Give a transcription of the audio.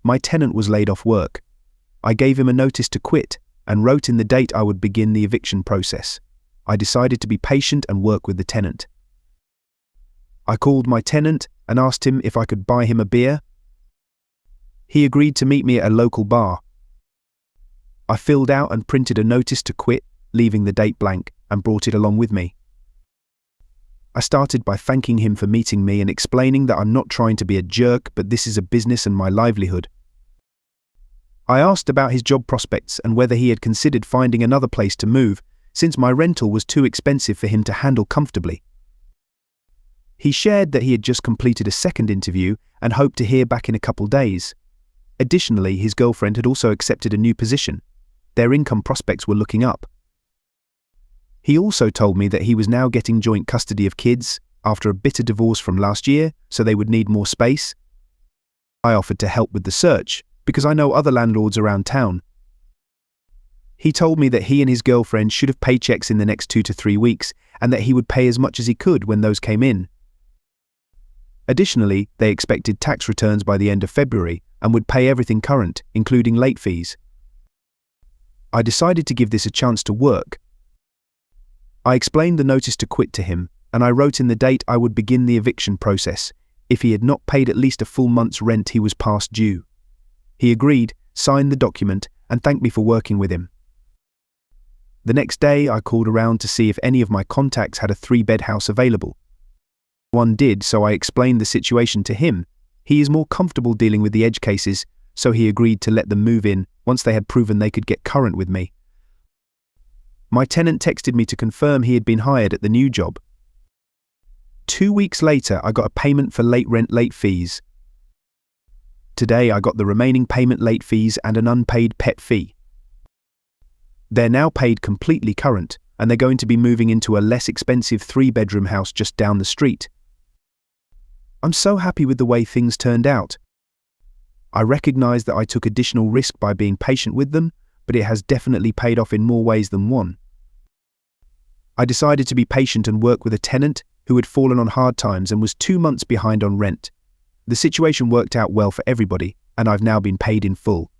My tenant was laid off work. I gave him a notice to quit and wrote in the date I would begin the eviction process. I decided to be patient and work with the tenant. I called my tenant and asked him if I could buy him a beer. He agreed to meet me at a local bar. I filled out and printed a notice to quit, leaving the date blank, and brought it along with me. I started by thanking him for meeting me and explaining that I'm not trying to be a jerk, but this is a business and my livelihood. I asked about his job prospects and whether he had considered finding another place to move, since my rental was too expensive for him to handle comfortably. He shared that he had just completed a second interview and hoped to hear back in a couple days. Additionally, his girlfriend had also accepted a new position. Their income prospects were looking up. He also told me that he was now getting joint custody of kids after a bitter divorce from last year, so they would need more space. I offered to help with the search because I know other landlords around town. He told me that he and his girlfriend should have paychecks in the next 2 to 3 weeks and that he would pay as much as he could when those came in. Additionally, they expected tax returns by the end of February and would pay everything current, including late fees. I decided to give this a chance to work. I explained the notice to quit to him, and I wrote in the date I would begin the eviction process. If he had not paid at least a full month's rent, he was past due. He agreed, signed the document, and thanked me for working with him. The next day, I called around to see if any of my contacts had a 3-bed house available. One did, so I explained the situation to him. He is more comfortable dealing with the edge cases, so he agreed to let them move in once they had proven they could get current with me. My tenant texted me to confirm he had been hired at the new job. 2 weeks later, I got a payment for late rent late fees. Today, I got the remaining payment late fees and an unpaid pet fee. They're now paid completely current, and they're going to be moving into a less expensive 3-bedroom house just down the street. I'm so happy with the way things turned out. I recognize that I took additional risk by being patient with them, but it has definitely paid off in more ways than one. I decided to be patient and work with a tenant who had fallen on hard times and was 2 months behind on rent. The situation worked out well for everybody, and I've now been paid in full.